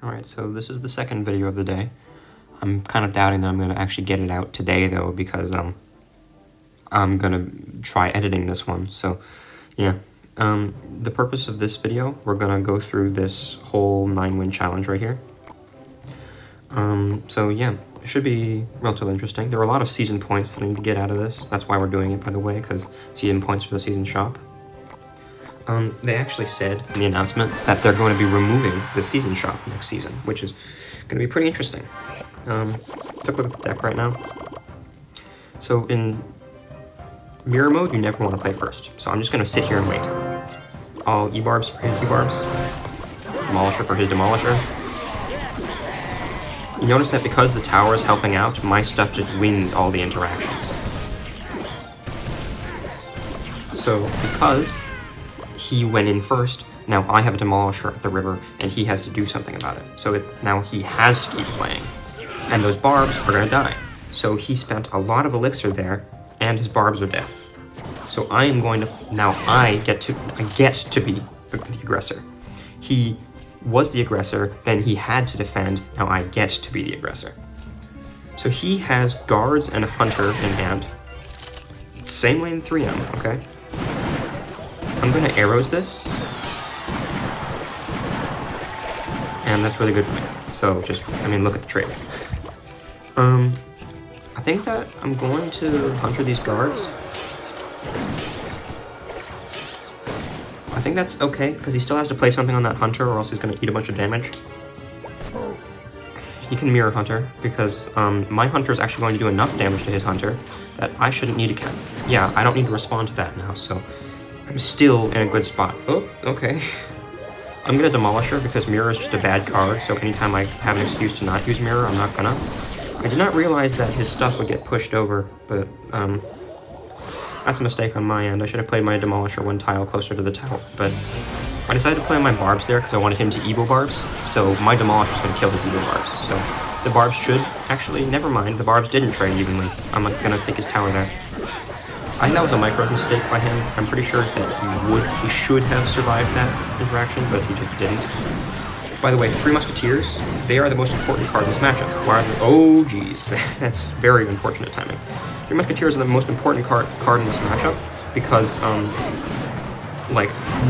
Alright, so this is the second video of the day. I'm kind of doubting that I'm going to actually get it out today, though, because I'm going to try editing this one. So, yeah. The purpose of this video, we're going to go through this whole 9-win challenge right here. So, yeah, it should be relatively interesting. There are a lot of season points that I need to get out of this. That's why we're doing it, by the way, because season points for the season shop. They actually said in the announcement that they're going to be removing the season shop next season, which is going to be pretty interesting. Took a look at the deck right now. So in mirror mode, you never want to play first. So I'm just going to sit here and wait. All E-barbs for his E-barbs. Demolisher for his Demolisher. You notice that because the tower is helping out, my stuff just wins all the interactions. So because he went in first, now I have a Demolisher at the river, and he has to do something about it. So now he has to keep playing. And those barbs are going to die. So he spent a lot of elixir there, and his barbs are dead. So I am going to... Now I get to be the aggressor. He was the aggressor, then he had to defend, now I get to be the aggressor. So he has guards and a hunter in hand. Same lane 3M, okay? I'm going to arrows this, and that's really good for me. So just, look at the trade. I think that I'm going to hunter these guards. I think that's okay, because he still has to play something on that hunter, or else he's going to eat a bunch of damage. He can mirror hunter, because my hunter is actually going to do enough damage to his hunter that I shouldn't need to yeah, I don't need to respond to that now, so I'm still in a good spot. Oh, okay. I'm gonna Demolisher because Mirror is just a bad card, so anytime I have an excuse to not use Mirror, I'm not gonna. I did not realize that his stuff would get pushed over, but that's a mistake on my end. I should have played my Demolisher one tile closer to the tower, but I decided to play my Barbs there because I wanted him to Evo Barbs, so my Demolisher is gonna kill his Evo Barbs. So the Barbs should, actually, never mind, the Barbs didn't trade evenly. I'm gonna take his tower there. I think that was a micro mistake by him. I'm pretty sure that he should have survived that interaction, but he just didn't. By the way, 3 Musketeers, they are the most important card in this matchup. Oh, geez, that's very unfortunate timing. 3 Musketeers are the most important card in this matchup because,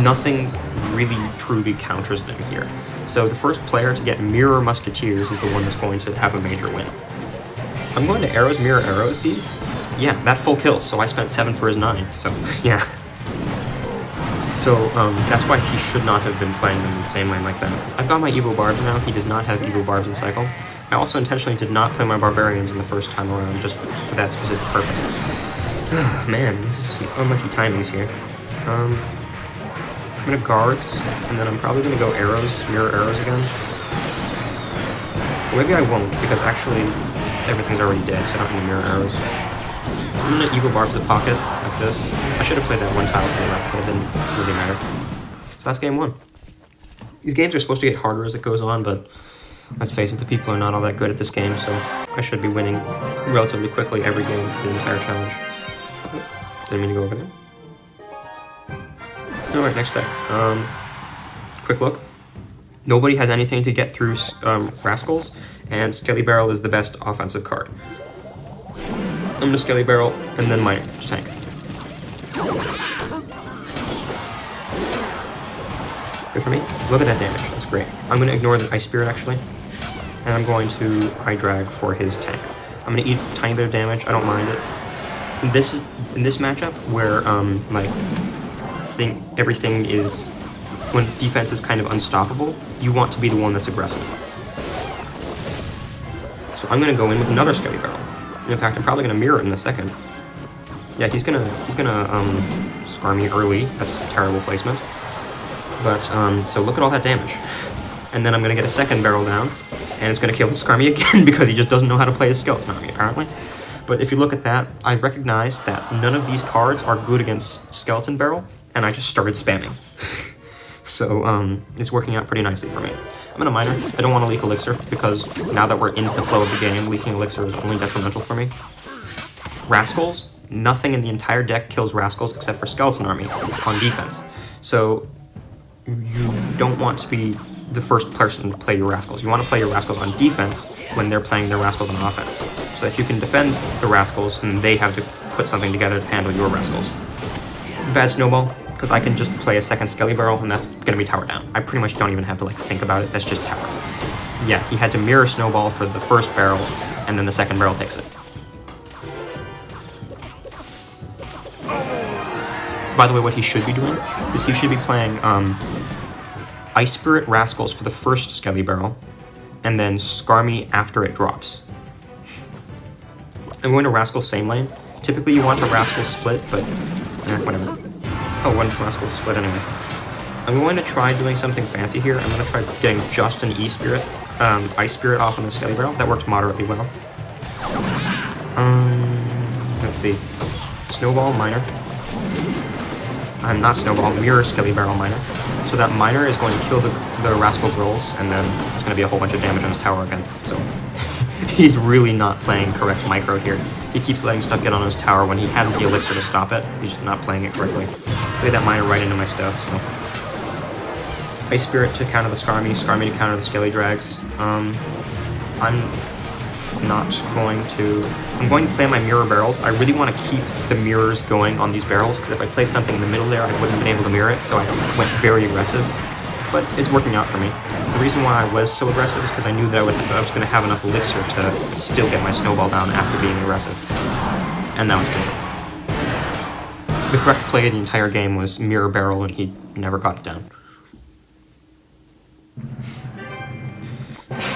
nothing really truly counters them here. So the first player to get Mirror Musketeers is the one that's going to have a major win. I'm going to arrows, mirror arrows these. Yeah, that full kills, so I spent 7 for his 9, so, yeah. So, that's why he should not have been playing them in the same lane like that. I've got my Evo Barbs now, he does not have Evo Barbs in cycle. I also intentionally did not play my Barbarians in the first time around, just for that specific purpose. Man, this is some unlucky timings here. I'm gonna guards, and then I'm probably gonna go arrows, mirror arrows again. Or maybe I won't, because actually everything's already dead, so I don't need mirror arrows. I'm gonna Evo Barbs the pocket, like this. I should have played that one tile to the left, but it didn't really matter. So that's game 1. These games are supposed to get harder as it goes on, but let's face it, the people are not all that good at this game, so I should be winning relatively quickly every game for the entire challenge. Didn't mean to go over there. Alright, next deck. Quick look. Nobody has anything to get through Rascals, and Skelly Barrel is the best offensive card. I'm gonna Skelly Barrel, and then my tank. Good for me. Look at that damage. That's great. I'm gonna ignore the Ice Spirit, actually. And I'm going to Eye Drag for his tank. I'm gonna eat a tiny bit of damage. I don't mind it. In this matchup, where, everything is... When defense is kind of unstoppable, you want to be the one that's aggressive. So I'm gonna go in with another Skelly Barrel. In fact, I'm probably going to mirror it in a second. Yeah, he's gonna scar me early. That's a terrible placement. But, so look at all that damage. And then I'm going to get a second barrel down, and it's going to kill scar me again because he just doesn't know how to play his Skeleton Army, apparently. But if you look at that, I recognize that none of these cards are good against Skeleton Barrel, and I just started spamming. So, it's working out pretty nicely for me. I'm gonna Miner. I don't want to leak Elixir, because now that we're into the flow of the game, leaking Elixir is only detrimental for me. Rascals, nothing in the entire deck kills Rascals except for Skeleton Army on defense. So, you don't want to be the first person to play your Rascals. You want to play your Rascals on defense when they're playing their Rascals on offense, so that you can defend the Rascals and they have to put something together to handle your Rascals. Bad Snowball, because I can just play a second Skelly Barrel and that's going to be Tower Down. I pretty much don't even have to like think about it, that's just Tower. Yeah, he had to mirror Snowball for the first barrel, and then the second barrel takes it. By the way, what he should be doing is he should be playing Ice Spirit Rascals for the first Skelly Barrel, and then Skarmy after it drops. I'm going to Rascal same lane. Typically you want a Rascal split, but whatever. Oh, one Rascal split anyway. I'm going to try doing something fancy here. I'm going to try getting just an Ice Spirit off on the Skelly Barrel. That worked moderately well. Let's see. Snowball, Minor. Not Snowball, Mirror Skelly Barrel, Minor. So that Minor is going to kill the Rascal Girls, and then it's going to be a whole bunch of damage on his tower again. So he's really not playing correct micro here. He keeps letting stuff get on his tower when he has the elixir to stop it. He's just not playing it correctly. Play that Minor right into my stuff, so... Ice Spirit to counter the Skarmy, Skarmy to counter the Skelly Drags. I'm going to play my mirror barrels. I really want to keep the mirrors going on these barrels, because if I played something in the middle there, I wouldn't have been able to mirror it, so I went very aggressive. But it's working out for me. The reason why I was so aggressive is because I knew that I was going to have enough elixir to still get my Snowball down after being aggressive. And that was true. The correct play of the entire game was mirror barrel, and he never got it down.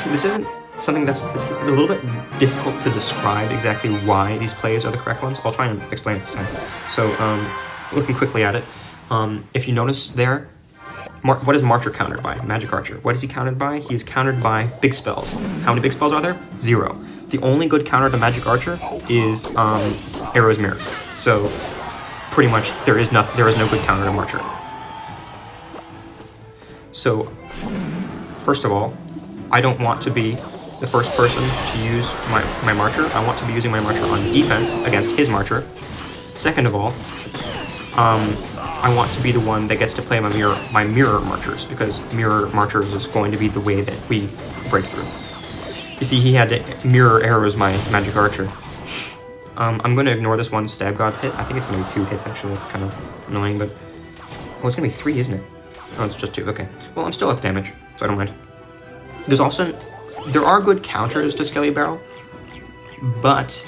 This isn't something it's a little bit difficult to describe exactly why these plays are the correct ones. I'll try and explain it this time. So, looking quickly at it, if you notice there, what is Marcher countered by? Magic Archer. What is he countered by? He is countered by big spells. How many big spells are there? 0. The only good counter to Magic Archer is Arrow's Mirror. So, pretty much there is no good counter to Marcher. So, first of all, I don't want to be the first person to use my Marcher. I want to be using my Marcher on defense against his Marcher. Second of all, I want to be the one that gets to play my mirror Marchers, because mirror Marchers is going to be the way that we break through. You see, he had to mirror Arrows my Magic Archer. I'm going to ignore this one Stab God hit. I think it's going to be 2 hits, actually. Kind of annoying, but... Oh, it's going to be 3, isn't it? Oh, it's just 2. Okay. Well, I'm still up damage, so I don't mind. There are good counters to Skelly Barrel, but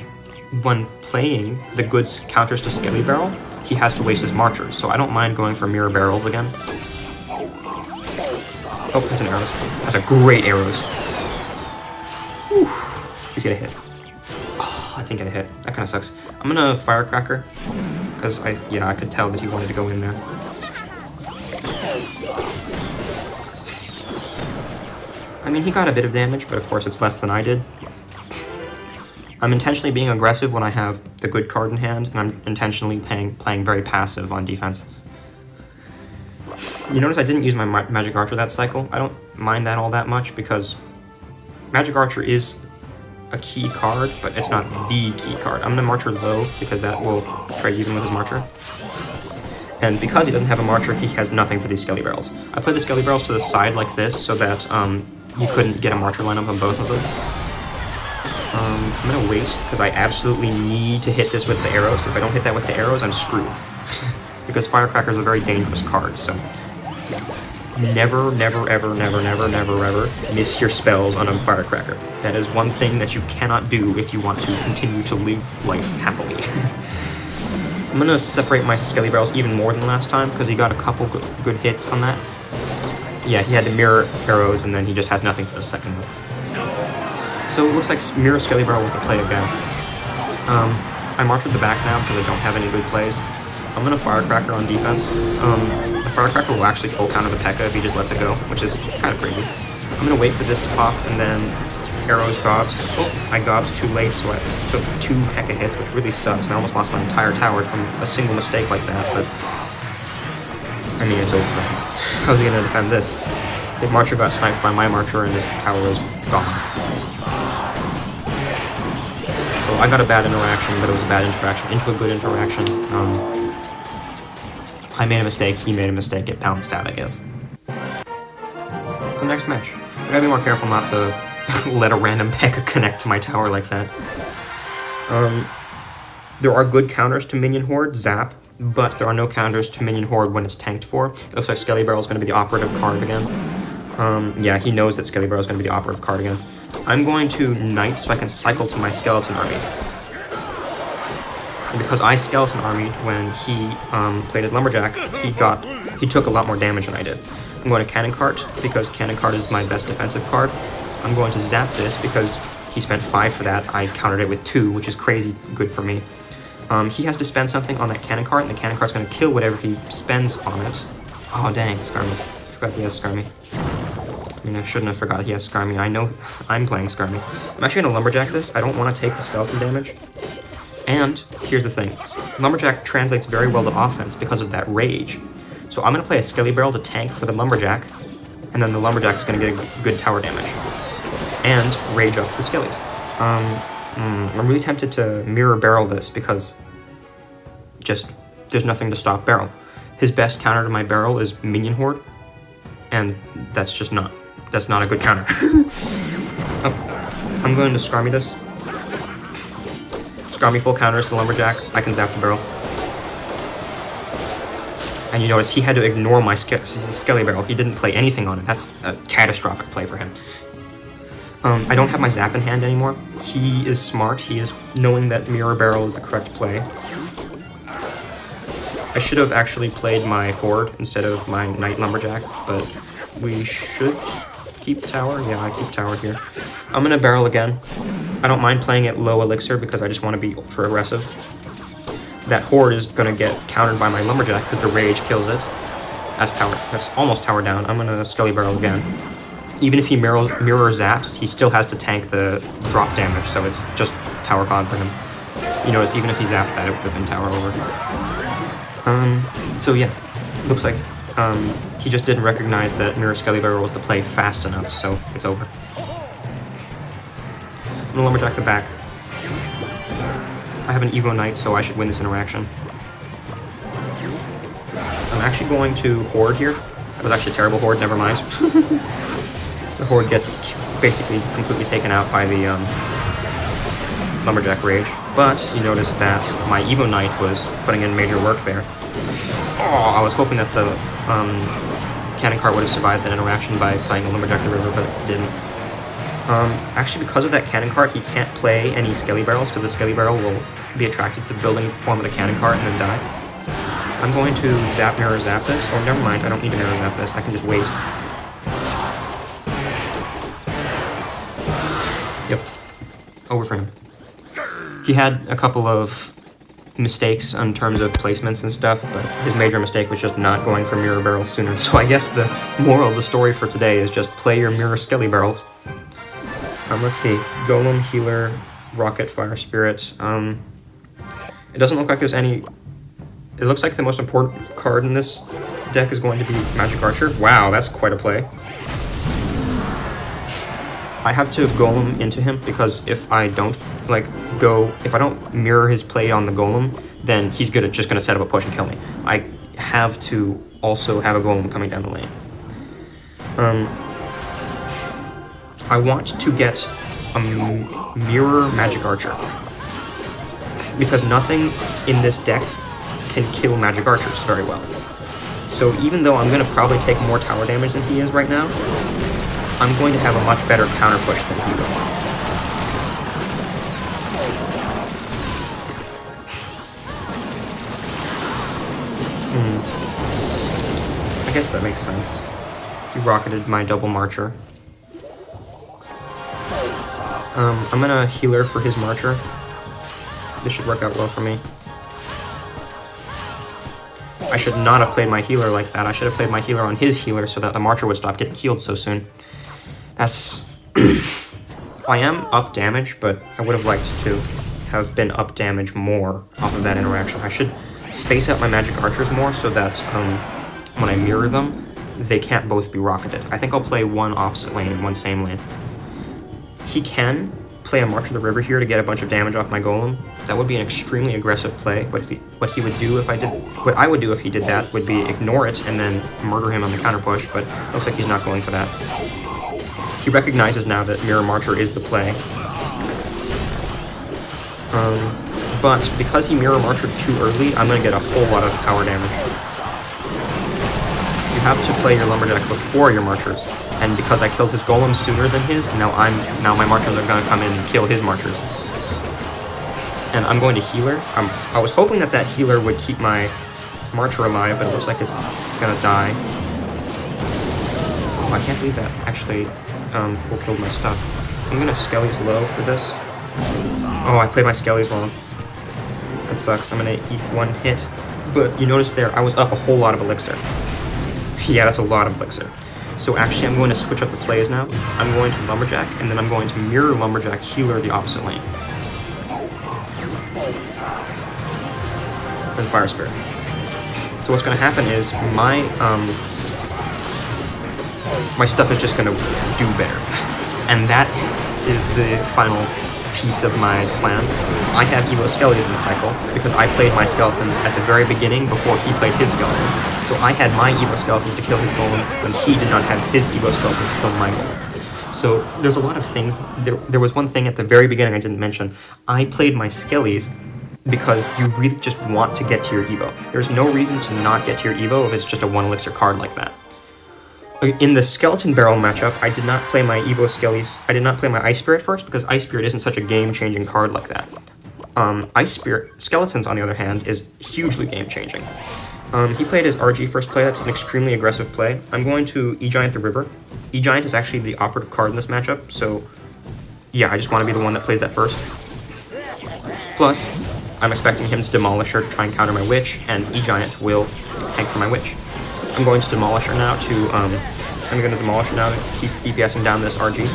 when playing the good counters to Skelly Barrel, he has to waste his Marchers, so I don't mind going for Mirror Barrels again. Oh, that's an Arrows. That's a great Arrows. Whew. He's gonna hit. Oh, I didn't get a hit. That kind of sucks. I'm gonna Firecracker, because I could tell that he wanted to go in there. I mean, he got a bit of damage, but of course it's less than I did. I'm intentionally being aggressive when I have the good card in hand, and I'm intentionally playing very passive on defense. You notice I didn't use my Magic Archer that cycle. I don't mind that all that much, because Magic Archer is a key card, but it's not the key card. I'm going to Marcher low, because that will trade even with his Marcher. And because he doesn't have a Marcher, he has nothing for these Skelly Barrels. I played the Skelly Barrels to the side like this, so that you couldn't get a Marcher lineup on both of them. I'm gonna wait, because I absolutely need to hit this with the arrows. If I don't hit that with the arrows, I'm screwed. Because Firecracker is a very dangerous card, so... Never, never, ever, never, never, never, ever miss your spells on a Firecracker. That is one thing that you cannot do if you want to continue to live life happily. I'm gonna separate my Skelly Barrels even more than last time, because he got a couple good hits on that. Yeah, he had to mirror Arrows, and then he just has nothing for the second one. So it looks like Mirror Skelly Barrel was the play again. I Marchered the back now because I don't have any good plays. I'm going to Firecracker on defense. The Firecracker will actually full counter the P.E.K.K.A. if he just lets it go, which is kind of crazy. I'm going to wait for this to pop, and then Arrows gobs. Oh, I gobs too late, so I took 2 P.E.K.K.A. hits, which really sucks. I almost lost my entire tower from a single mistake like that, but... I mean, it's over for him. How's he going to defend this? His Marcher got sniped by my Marcher, and his tower is gone. So I got a bad interaction, but it was a bad interaction into a good interaction. I made a mistake, he made a mistake, it balanced out, I guess. the next match. I gotta be more careful not to let a random P.E.K.K.A connect to my tower like that. There are good counters to Minion Horde, Zap, but there are no counters to Minion Horde when it's tanked for. It looks like Skelly Barrel is going to be the operative card again. Yeah, he knows that Skelly Barrel is going to be the operative card again. I'm going to Knight so I can cycle to my Skeleton Army. And because I Skeleton Armied when he played his Lumberjack, he took a lot more damage than I did. I'm going to Cannon Cart because Cannon Cart is my best defensive card. I'm going to Zap this because he spent 5 for that. I countered it with 2, which is crazy good for me. He has to spend something on that Cannon Cart, and the Cannon Cart's going to kill whatever he spends on it. Oh, dang, Skarmy. I forgot he has Skarmy. I mean, I shouldn't have forgot he has Skarmy. I know I'm playing Skarmy. I'm actually going to Lumberjack this. I don't want to take the skeleton damage. And here's the thing. Lumberjack translates very well to offense because of that rage. So I'm going to play a Skelly Barrel to tank for the Lumberjack, and then the Lumberjack is going to get good tower damage. And rage up the Skellies. I'm really tempted to mirror Barrel this because just there's nothing to stop Barrel. His best counter to my Barrel is Minion Horde, and that's just not a good counter. Oh, I'm going to Skarmy this. Skarmy full counters the Lumberjack. I can zap the Barrel. And you notice he had to ignore my Skelly Barrel. He didn't play anything on it. That's a catastrophic play for him. I don't have my Zap in hand anymore. He is smart. He is knowing that Mirror Barrel is the correct play. I should have actually played my Horde instead of my Knight Lumberjack, but we should keep Tower. Yeah, I keep Tower here. I'm going to Barrel again. I don't mind playing it low Elixir because I just want to be ultra aggressive. That Horde is going to get countered by my Lumberjack because the Rage kills it. That's almost Tower down. I'm going to Skelly Barrel again. Even if he mirror zaps, he still has to tank the drop damage, so it's just tower gone for him. You notice, even if he zapped that, it would have been tower over. So yeah, looks like he just didn't recognize that Mirror Skelly Barrel was the play fast enough, so it's over. I'm gonna Lumberjack the back. I have an Evo Knight, so I should win this interaction. I'm actually going to Horde here. That was actually a terrible Horde, never mind. The Horde gets basically completely taken out by the Lumberjack Rage. But you notice that my Evo Knight was putting in major work there. Oh, I was hoping that the Cannon Cart would have survived that interaction by playing a Lumberjack the River, but it didn't. Actually, because of that Cannon Cart, he can't play any Skelly Barrels, because the Skelly Barrel will be attracted to the building form of the Cannon Cart and then die. I'm going to Mirror Zap this. Oh, never mind, I don't need to Mirror Zap this. I can just wait. Yep. Over for him. He had a couple of mistakes in terms of placements and stuff, but his major mistake was just not going for Mirror Barrels sooner. So I guess the moral of the story for today is just play your Mirror Skelly Barrels. Let's see. Golem, Healer, Rocket, Fire Spirit. It doesn't look like there's any... It looks like the most important card in this deck is going to be Magic Archer. Wow, that's quite a play. I have to Golem into him because if I don't if I don't mirror his play on the Golem, then he's just gonna set up a push and kill me. I have to also have a Golem coming down the lane. I want to get a mirror Magic Archer because nothing in this deck can kill Magic Archers very well. So even though I'm gonna probably take more tower damage than he is right now, I'm going to have a much better counter push than he will. I guess that makes sense. He rocketed my double Marcher. I'm gonna Healer for his Marcher. This should work out well for me. I should not have played my Healer like that. I should have played my Healer on his Healer so that the Marcher would stop getting healed so soon. That's... I am up damage, but I would have liked to have been up damage more off of that interaction. I should space out my Magic Archers more so that when I mirror them, they can't both be rocketed. I think I'll play one opposite lane and one same lane. He can play a March of the River here to get a bunch of damage off my golem. That would be an extremely aggressive play. What I would do if he did that would be ignore it and then murder him on the counter push, but looks like he's not going for that. He recognizes now that Mirror Marcher is the play. But because he Mirror Marchered too early, I'm going to get a whole lot of tower damage. You have to play your Lumberjack before your Marchers, and because I killed his Golem sooner than his, now my Marchers are going to come in and kill his Marchers. And I'm going to Healer. I was hoping that that Healer would keep my Marcher alive, but it looks like it's going to die. Oh, I can't believe that actually full killed my stuff. I'm going to Skelly's low for this. Oh, I played my Skellies wrong. That sucks. I'm going to eat one hit. But you notice there, I was up a whole lot of Elixir. Yeah, that's a lot of Elixir. So actually, I'm going to switch up the plays now. I'm going to Lumberjack, and then I'm going to Mirror Lumberjack Healer the opposite lane. Then Fire Spirit. So what's going to happen is my stuff is just going to do better. And that is the final piece of my plan. I have Evo Skellies in cycle because I played my skeletons at the very beginning before he played his skeletons. So I had my Evo Skeletons to kill his golem when he did not have his Evo Skeletons to kill my golem. So there's a lot of things. There was one thing at the very beginning I didn't mention. I played my Skellies because you really just want to get to your Evo. There's no reason to not get to your Evo if it's just a 1 elixir card like that. In the Skeleton Barrel matchup, I did not play my Evo Skellies. I did not play my Ice Spirit first because Ice Spirit isn't such a game-changing card like that. Ice Spirit Skeletons, on the other hand, is hugely game-changing. He played his RG first play. That's an extremely aggressive play. I'm going to E-Giant the River. E-Giant is actually the operative card in this matchup, so yeah, I just want to be the one that plays that first. Plus, I'm expecting him to demolish her to try and counter my Witch, and E-Giant will tank for my Witch. I'm going to demolish her now to keep DPSing down this RG.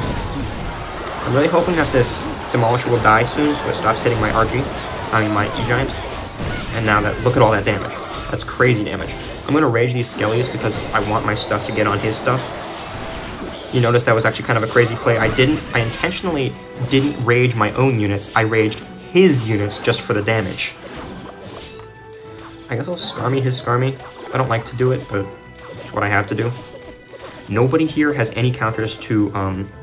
I'm really hoping that this Demolisher will die soon, so it stops hitting my my E-Giant. And now look at all that damage. That's crazy damage. I'm going to rage these Skellies because I want my stuff to get on his stuff. You notice that was actually kind of a crazy play. I intentionally didn't rage my own units. I raged his units just for the damage. I guess I'll Skarmy his Skarmy. I don't like to do it, but it's what I have to do. Nobody here has any counters to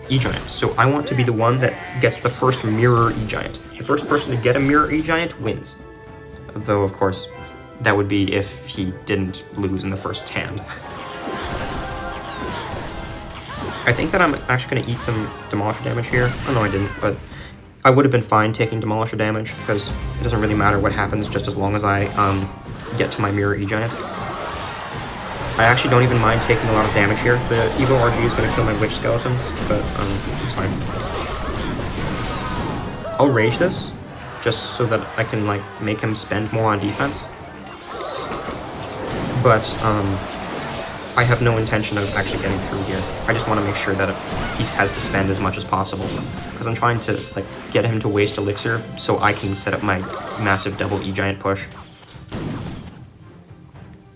E-Giant, so I want to be the one that gets the first Mirror E-Giant. The first person to get a Mirror E-Giant wins. Though, of course, that would be if he didn't lose in the first hand. I think that I'm actually going to eat some Demolisher damage here. Oh, no, I didn't, but I would have been fine taking Demolisher damage, because it doesn't really matter what happens, just as long as I get to my Mirror E-Giant. I actually don't even mind taking a lot of damage here. The Evo RG is going to kill my Witch Skeletons, but it's fine. I'll rage this, just so that I can make him spend more on defense. But I have no intention of actually getting through here. I just want to make sure that he has to spend as much as possible, because I'm trying to get him to waste Elixir so I can set up my massive double E-Giant push.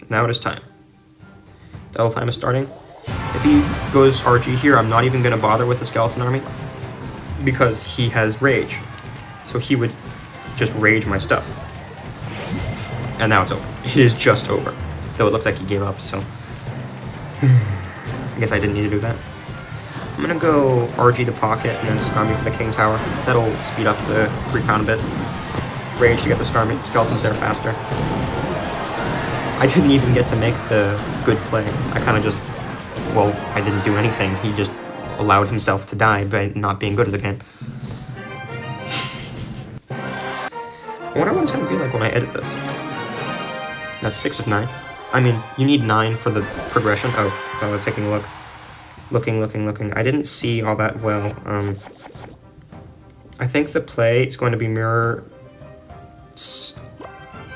Now it is time. Double time is starting. If he goes RG here, I'm not even going to bother with the Skeleton Army, because he has Rage. So he would just rage my stuff. And now it's over. It is just over. Though it looks like he gave up, so I guess I didn't need to do that. I'm going to go RG the Pocket and then Skarmy for the King Tower. That'll speed up the recount a bit. Rage to get the Skeletons there faster. I didn't even get to make the good play. I kind of just, well, I didn't do anything. He just allowed himself to die by not being good at the game. I wonder what it's going to be like when I edit this. That's 6 of 9. I mean, you need 9 for the progression. Oh, taking a look. Looking. I didn't see all that well. I think the play is going to be Mirror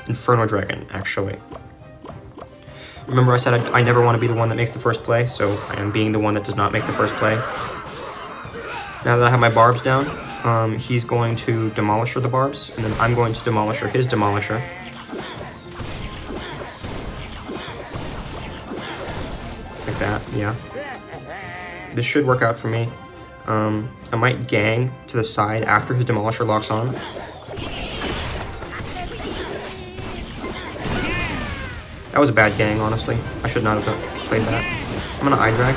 Inferno Dragon, actually. Remember I said I never want to be the one that makes the first play, so I am being the one that does not make the first play. Now that I have my Barbs down, he's going to Demolisher the Barbs, and then I'm going to Demolisher his Demolisher. Like that, yeah. This should work out for me. I might gang to the side after his Demolisher locks on. That was a bad gang, honestly. I should not have played that. I'm gonna eye drag.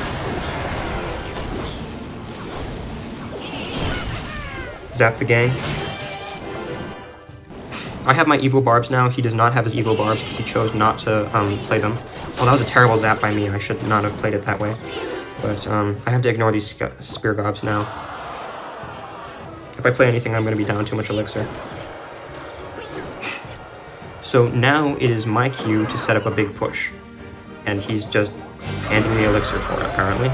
Zap the gang. I have my Evo Barbs now. He does not have his Evo Barbs because he chose not to play them. Well, that was a terrible zap by me. I should not have played it that way. But I have to ignore these Spear Gobs now. If I play anything, I'm going to be down too much elixir. So now it is my cue to set up a big push. And he's just handing me elixir for it, apparently.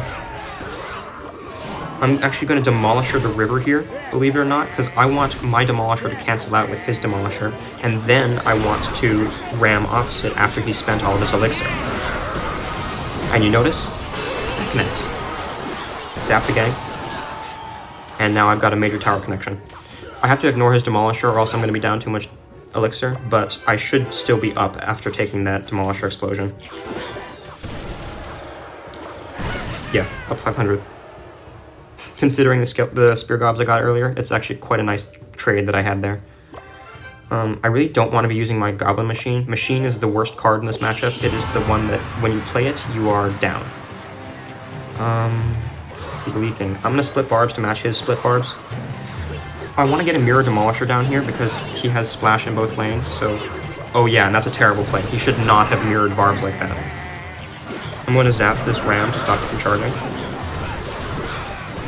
I'm actually going to Demolisher the river here, believe it or not, because I want my Demolisher to cancel out with his Demolisher, and then I want to ram opposite after he's spent all of his elixir. And you notice? That connects. Zap the gang. And now I've got a major tower connection. I have to ignore his Demolisher or else I'm going to be down too much elixir, but I should still be up after taking that Demolisher explosion. Yeah, up 500. Considering the Spear Gobs I got earlier, it's actually quite a nice trade that I had there. I really don't want to be using my Goblin Machine. Machine is the worst card in this matchup. It is the one that, when you play it, you are down. He's leaking. I'm going to split Barbs to match his split Barbs. I want to get a Mirror Demolisher down here because he has Splash in both lanes, so... Oh yeah, and that's a terrible play. He should not have mirrored Barbs like that. I'm going to zap this Ram to stop it from charging.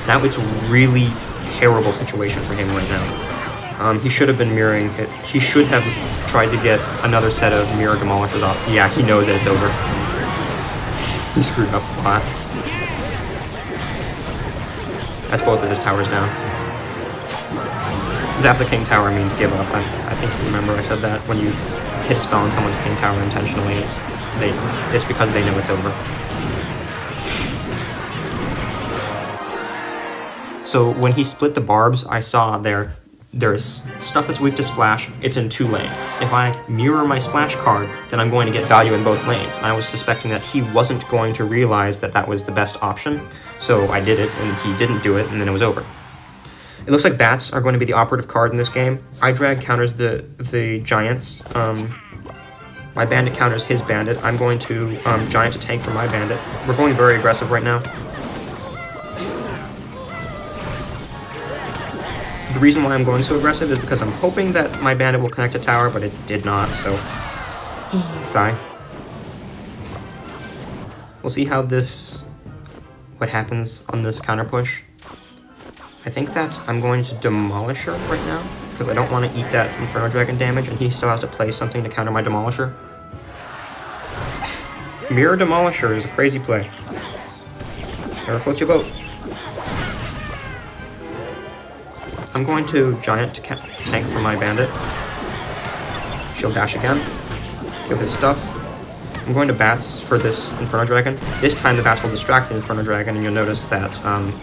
Now it's a really terrible situation for him right now. He should have been mirroring it. He should have tried to get another set of Mirror Demolishers off. Yeah, he knows that it's over. He screwed up a lot. That's both of his towers down. Zap the King Tower means give up. I think you remember I said that. When you hit a spell on someone's King Tower intentionally, it's because they know it's over. So when he split the Barbs, I saw there's stuff that's weak to Splash. It's in 2 lanes. If I mirror my Splash card, then I'm going to get value in both lanes. And I was suspecting that he wasn't going to realize that that was the best option. So I did it, and he didn't do it, and then it was over. It looks like Bats are going to be the operative card in this game. iDrag counters the Giants. My Bandit counters his Bandit. I'm going to Giant to tank for my Bandit. We're going very aggressive right now. The reason why I'm going so aggressive is because I'm hoping that my Bandit will connect a tower, but it did not, so... sigh. We'll see how what happens on this counter push. I think that I'm going to Demolisher right now, because I don't want to eat that Inferno Dragon damage, and he still has to play something to counter my Demolisher. Mirror Demolisher is a crazy play. Never float your boat. I'm going to Giant to tank for my Bandit. Shield dash again. Kill his stuff. I'm going to Bats for this Inferno Dragon. This time the Bats will distract the Inferno Dragon, and you'll notice that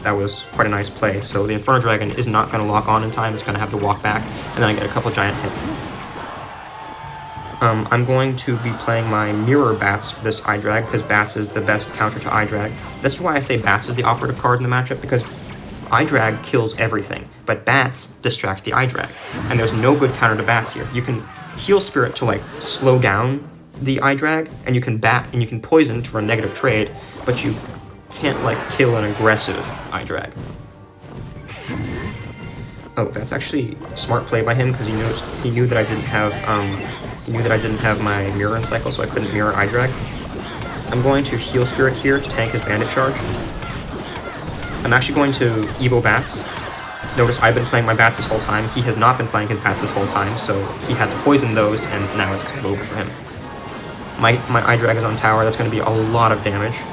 that was quite a nice play. So the Inferno Dragon is not going to lock on in time, it's going to have to walk back, and then I get a couple Giant hits. I'm going to be playing my Mirror Bats for this iDrag, because Bats is the best counter to iDrag. That's why I say Bats is the operative card in the matchup, because iDrag kills everything, but Bats distract the iDrag, and there's no good counter to Bats here. You can Heal Spirit to, like, slow down the iDrag, and you can Poison for a negative trade, but you can't, like, kill an aggressive iDrag. Oh, that's actually a smart play by him, because he knew that I didn't have my Mirror in cycle, so I couldn't mirror iDrag. I'm going to Heal Spirit here to tank his Bandit charge. I'm actually going to Evo Bats. Notice I've been playing my Bats this whole time. He has not been playing his Bats this whole time, so he had to poison those, and now it's kind of over for him. My iDrag is on tower. That's going to be a lot of damage.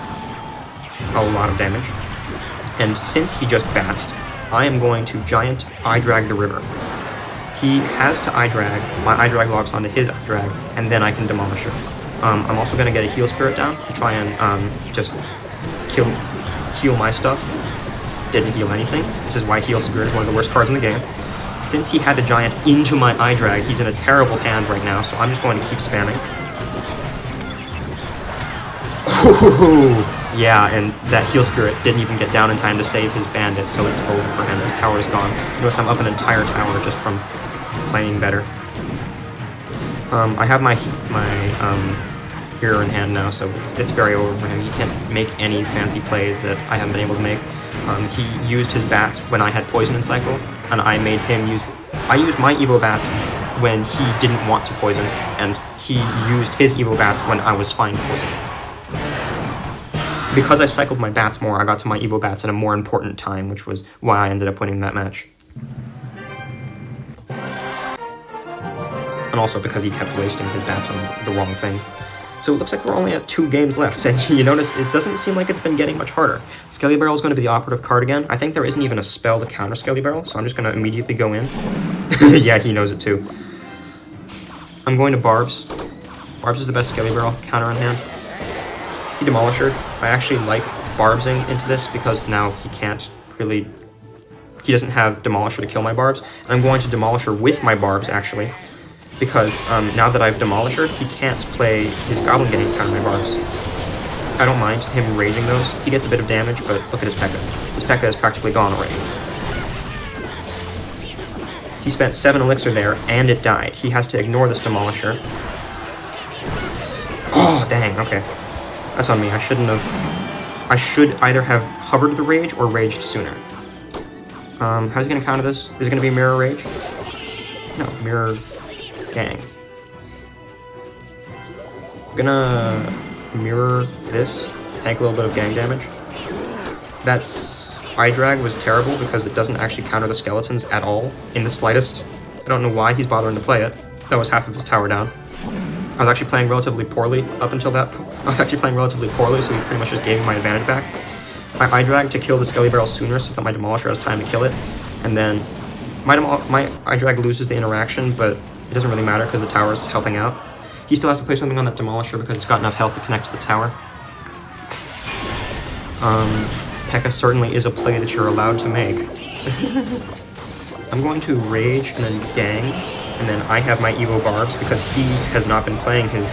A lot of damage. And since he just Batsed, I am going to Giant iDrag the river. He has to iDrag. My iDrag locks onto his iDrag, and then I can Demolish her. I'm also going to get a Heal Spirit down to try and just heal my stuff. Didn't heal anything. This is why Heal Spirit is one of the worst cards in the game. Since he had the Giant into my iDrag, he's in a terrible hand right now, so I'm just going to keep spamming. Ooh, Yeah, and that heal spirit didn't even get down in time to save his bandit, so it's over for him. His tower is gone. Notice I'm up an entire tower just from playing better. I have my hero in hand now, so it's very over for him. He can't make any fancy plays that I haven't been able to make. He used his bats when I had poison in cycle, and I made him use... I used my Evo bats when he didn't want to poison, and he used his Evo bats when I was fine poisoning. Because I cycled my bats more, I got to my Evo bats at a more important time, which was why I ended up winning that match. And also because he kept wasting his bats on the wrong things. So it looks like we're only at 2 games left, and you notice it doesn't seem like it's been getting much harder. Skelly Barrel is going to be the operative card again. I think there isn't even a spell to counter Skelly Barrel, so I'm just going to immediately go in. Yeah, he knows it too. I'm going to Barbs. Barbs is the best Skelly Barrel counter on hand. He Demolisher. I actually like Barbsing into this because now he can't really... He doesn't have Demolisher to kill my Barbs. I'm going to Demolisher with my Barbs, actually. Because now that I've Demolisher, he can't play his Goblin Gang to counter my Barbs. I don't mind him raging those. He gets a bit of damage, but look at his P.E.K.K.A. His P.E.K.K.A. is practically gone already. He spent 7 elixir there, and it died. He has to ignore this Demolisher. Oh, dang, okay. That's on me. I shouldn't have... I should either have hovered the Rage or raged sooner. How's he going to counter this? Is it going to be Mirror Rage? No, Mirror... Gang. I'm gonna mirror this, tank a little bit of gang damage. That's eye drag was terrible because it doesn't actually counter the skeletons at all, in the slightest. I don't know why he's bothering to play it. That was half of his tower down. I was actually playing relatively poorly up until that. I was actually playing relatively poorly, so he pretty much just gave me my advantage back. I eye drag to kill the Skelly Barrel sooner so that my Demolisher has time to kill it, and then my eye drag loses the interaction, but it doesn't really matter because the tower is helping out. He still has to play something on that Demolisher because it's got enough health to connect to the tower. P.E.K.K.A. certainly is a play that you're allowed to make. I'm going to Rage and then Gang, and then I have my Evo Barbs because he has not been playing his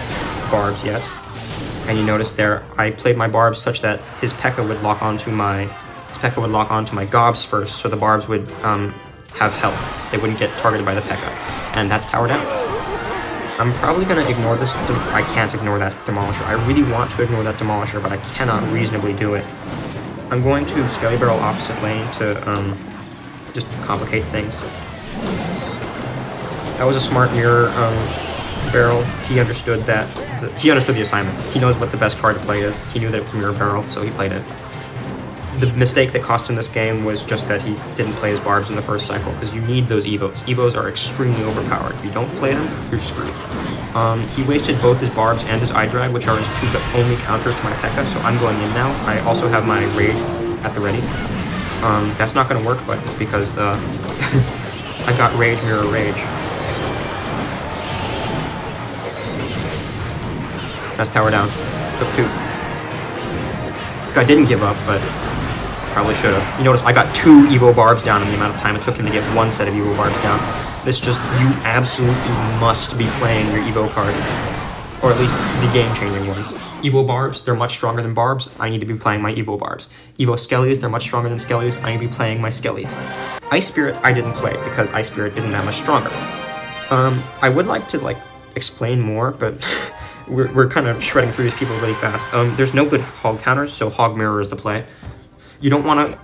Barbs yet. And you notice there, I played my Barbs such that his P.E.K.K.A. would lock onto my Gobs first, so the Barbs would have health. They wouldn't get targeted by the P.E.K.K.A. And that's tower down. I'm probably going to ignore this. I can't ignore that Demolisher. I really want to ignore that Demolisher, but I cannot reasonably do it. I'm going to Skelly Barrel opposite lane to just complicate things. That was a smart mirror barrel. He understood that. He understood the assignment. He knows what the best card to play is. He knew that it was mirror barrel, so he played it. The mistake that cost him this game was just that he didn't play his Barbs in the first cycle, because you need those Evos. Evos are extremely overpowered. If you don't play them, you're screwed. He wasted both his Barbs and his eye drag, which are his 2 only counters to my P.E.K.K.A., so I'm going in now. I also have my Rage at the ready. That's not going to work, but because I got Rage, Mirror, Rage. That's tower down. Took 2. This guy didn't give up, but probably should have. You notice I got 2 Evo Barbs down in the amount of time it took him to get 1 set of Evo Barbs down. This just, you absolutely must be playing your Evo cards. Or at least the game-changing ones. Evo Barbs, they're much stronger than Barbs. I need to be playing my Evo Barbs. Evo Skellies, they're much stronger than Skellies. I need to be playing my Skellies. Ice Spirit, I didn't play because Ice Spirit isn't that much stronger. I would like to, explain more, but we're kind of shredding through these people really fast. There's no good hog counters, so Hog Mirror is the play. You don't want to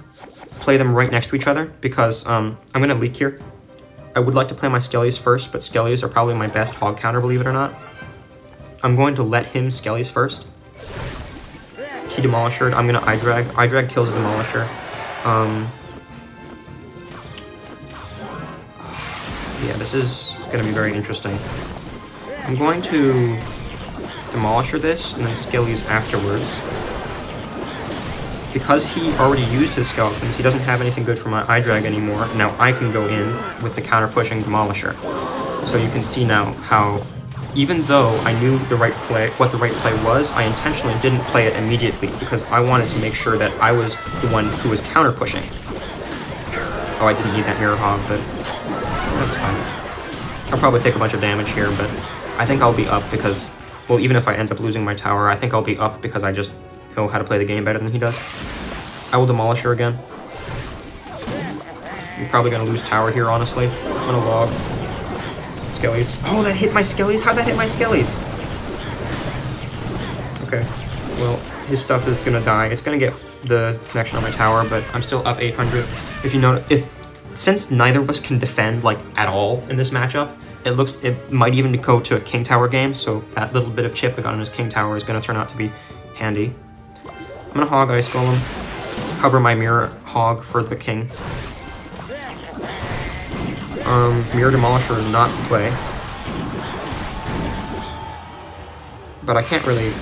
play them right next to each other because I'm going to leak here. I would like to play my Skellies first, but Skellies are probably my best hog counter, believe it or not. I'm going to let him Skellies first. He Demolisher. I'm going to eye drag. Eye drag kills a Demolisher. Yeah, this is going to be very interesting. I'm going to Demolisher this and then Skellies afterwards. Because he already used his skeletons, he doesn't have anything good for my eye drag anymore. Now I can go in with the counter-pushing Demolisher. So you can see now how, even though I knew what the right play was, I intentionally didn't play it immediately because I wanted to make sure that I was the one who was counter-pushing. Oh, I didn't need that Mirror Hog, but that's fine. I'll probably take a bunch of damage here, but I think I'll be up because, well, even if I end up losing my tower, I think I'll be up because I just know how to play the game better than he does. I will demolish her again. I'm probably gonna lose tower here, honestly. I'm gonna log. Skellies. Oh, that hit my Skellies? How'd that hit my Skellies? Okay. Well, his stuff is gonna die. It's gonna get the connection on my tower, but I'm still up 800. If you notice, since neither of us can defend like at all in this matchup, it might even go to a king tower game. So that little bit of chip I got on his king tower is gonna turn out to be handy. I'm gonna hog ice golem, cover my mirror hog for the king. Mirror demolisher is not the play, but I can't really.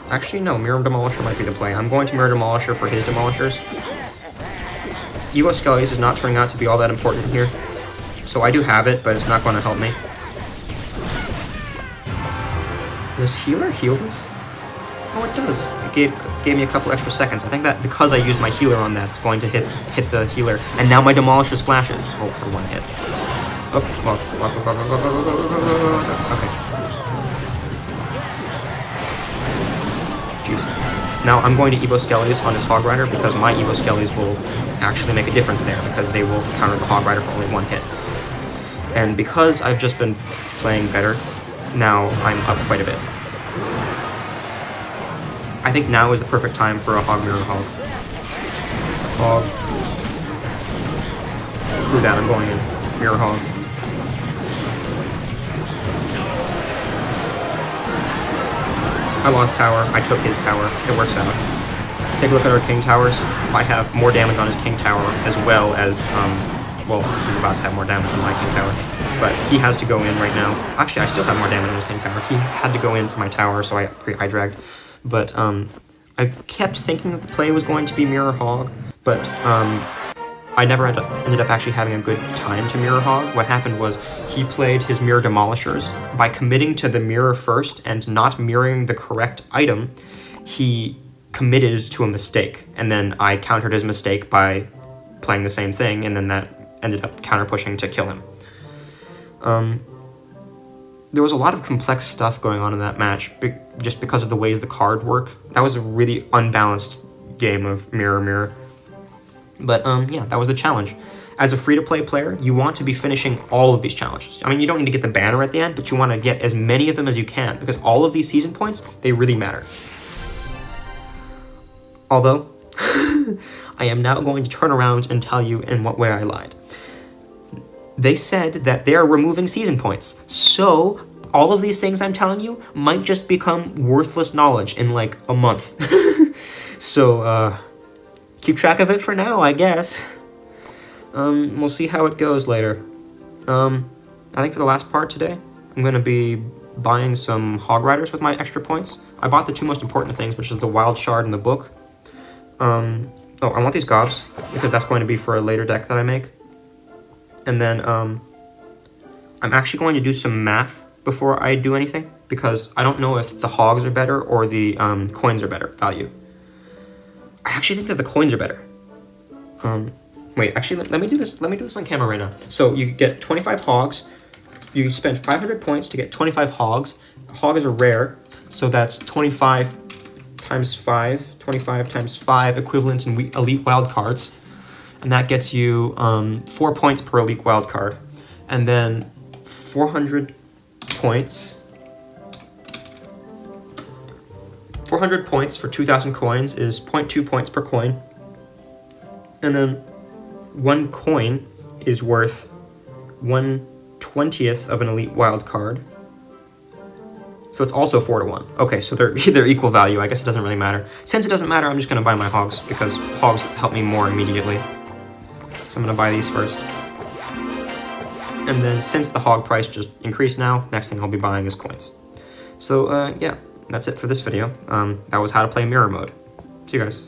Actually, no, Mirror Demolisher might be the play. I'm going to Mirror Demolisher for his demolishers. Evo Skellies is not turning out to be all that important here. So I do have it, but it's not going to help me. Does healer heal this? Oh, it does. It gave me a couple extra seconds. I think that because I used my healer on that, it's going to hit the healer. And now my Demolisher splashes. Oh, for one hit. Oh, well, okay. Now I'm going to Evo Skellies on his Hog Rider because my Evo Skellies will actually make a difference there because they will counter the Hog Rider for only one hit. And because I've just been playing better, now I'm up quite a bit. I think now is the perfect time for a Hog Mirror Hog. Hog. Screw that, I'm going in. Mirror Hog. I lost tower, I took his tower, it works out. Take a look at our king towers. I have more damage on his king tower as well as, well, he's about to have more damage on my king tower. But he has to go in right now. Actually, I still have more damage on his king tower. He had to go in for my tower, so I dragged. But, I kept thinking that the play was going to be Mirror Hog, but, I never ended up actually having a good time to Mirror Hog. What happened was he played his Mirror Demolishers. By committing to the mirror first and not mirroring the correct item, he committed to a mistake. And then I countered his mistake by playing the same thing, and then that ended up counter-pushing to kill him. There was a lot of complex stuff going on in that match, just because of the ways the card work. That was a really unbalanced game of mirror. But, yeah, that was the challenge. As a free-to-play player, you want to be finishing all of these challenges. I mean, you don't need to get the banner at the end, but you want to get as many of them as you can, because all of these season points, they really matter. Although, I am now going to turn around and tell you in what way I lied. They said that they are removing season points, so all of these things I'm telling you might just become worthless knowledge in, like, a month. So, keep track of it for now, I guess. We'll see how it goes later. I think for the last part today, I'm going to be buying some Hog Riders with my extra points. I bought the two most important things, which is the Wild Shard and the book. Oh, I want these gobs, because that's going to be for a later deck that I make. And then, I'm actually going to do some math before I do anything, because I don't know if the hogs are better or the coins are better value. I actually think that the coins are better. Wait, actually, let me do this. Let me do this on camera right now. So you get 25 hogs. You spend 500 points to get 25 hogs. Hogs are rare, so that's 25 times 5. 25 times 5 equivalents in elite wild cards, and that gets you 4 points per elite wild card, and then 400 points. 400 points for 2,000 coins is 0.2 points per coin. And then 1 coin is worth 1/20th of an elite wild card. So it's also 4 to 1. Okay, so they're equal value. I guess it doesn't really matter. Since it doesn't matter, I'm just going to buy my hogs, because hogs help me more immediately. So I'm going to buy these first. And then since the hog price just increased now, next thing I'll be buying is coins. So, yeah. That's it for this video. That was how to play mirror mode. See you guys.